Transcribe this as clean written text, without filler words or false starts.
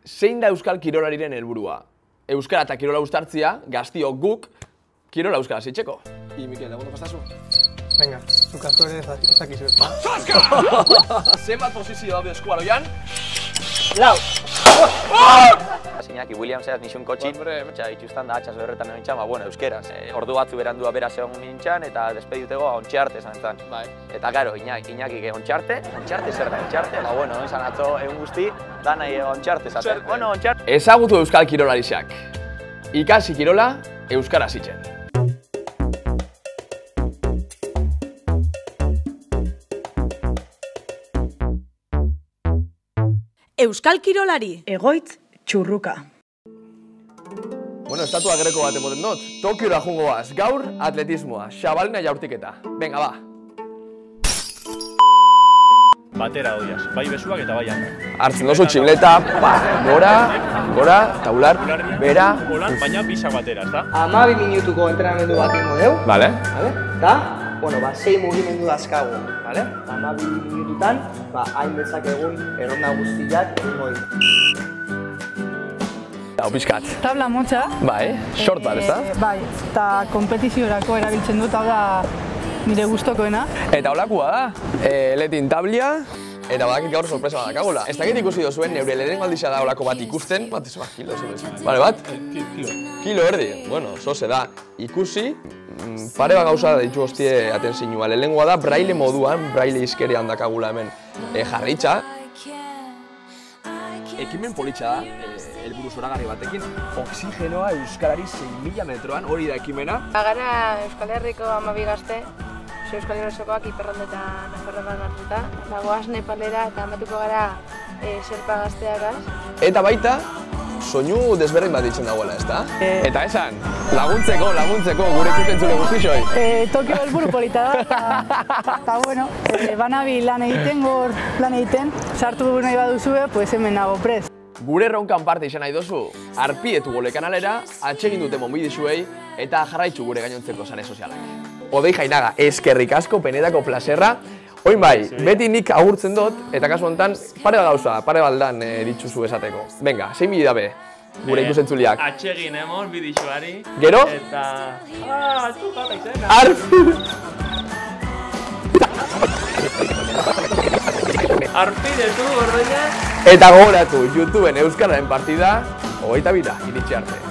Zein da euskal kirolariren helburua? Euskara eta kirola uztartzia, gaztiok guk, kirola euskara zitzeko. Mikel, lagundu pastazu? Venga, zukazu ere ez dakizu. Zaska! Zenbat posizio daude eskualoian? Lau! Iñaki Williamsez nixun kotxin, itxustan da atxaz berretan nintxan, euskeraz. Ordu batzu berandua bera zegoen nintxan, eta despeditego ontxarte esan zan. Eta gero, Iñaki ontxarte zer da, ontxarte? Izan atzo egun guzti, da nahi ontxarte zaten. Ontxarte. Ezagutu euskal kirolariak. Ikasi kirola, euskara zitzen. Euskal kirolari. Egoitz Txurruka. Estatua greko bat emoten dut. Tokiora jungoaz, gaur atletismoa, xabalina jaurtiketa. Venga, ba. Batera odiaz, bai besuak eta bai handak. Hartzen dozu tximleta, gora, taular, bera. Baina bisak batera, ez da? 12 minutuko entrenamendu bat ingo deu. Vale. Eta, 6 mugimendu dazkagu. 12 minututan, hain dezakegun erronda guztiak egingo ditu. Hau pixkat. Tabla motxa. Bai, short bat, ez da? Bai, eta kompetiziorako erabiltzen dut, hau da nire gustokoena. Eta holakoa da, letin tablia, eta badakit gaur sorpresa bat dakagula. Ez dakit ikusi dozuen, neure lehenengo aldizia da holako bat ikusten, bat ez bat kilo zuen. Bale bat? Kilo erdi. Bueno, zoze da, ikusi, pare bat gauza ditu hostie aten zinua. Lehenengoa da, braille moduan, braille izkerean dakagula hemen jarritxa. Ekimen politxa da, helburu zoragarri batekin, oxigenoa euskarari 6.000 metroan, hori da ekimena. Gara Euskal Herriko 12 gazte, Euskal Herrikoak Iparralde eta Nafarroan hartuta. Goaz Nepalera eta amatuko gara Serpa gazteagaz. Eta baita, soinu desberdin bat ditzen dagoela, ez da? Eta esan, laguntzeko, gure ikustentzule guztixoi. Tokio helburu polita da, eta bueno, banabi lan egiten, sartu nahi baduzue, pues hemen nago prest. Gure erronkan parte izan nahi dozu, arpietu gole kanalera, atsegin dute monbidizuei eta jarraitzu gure gainontzeko sare sozialak. Odei Jainaga, eskerrik asko, penetako plaserra. Oin bai, beti nik agurtzen dut, eta kasu honetan, pare bat gauza, pare baldan ditzuzu esateko. Venga, zein bide dabe, gure ikusentzuliak. Atsegin emon bidizuari. Gero? Eta... txupata izena. Arpidetu, gordoia. Eta gogoratu, YouTubeen euskararen partida, 22 iritsi arte.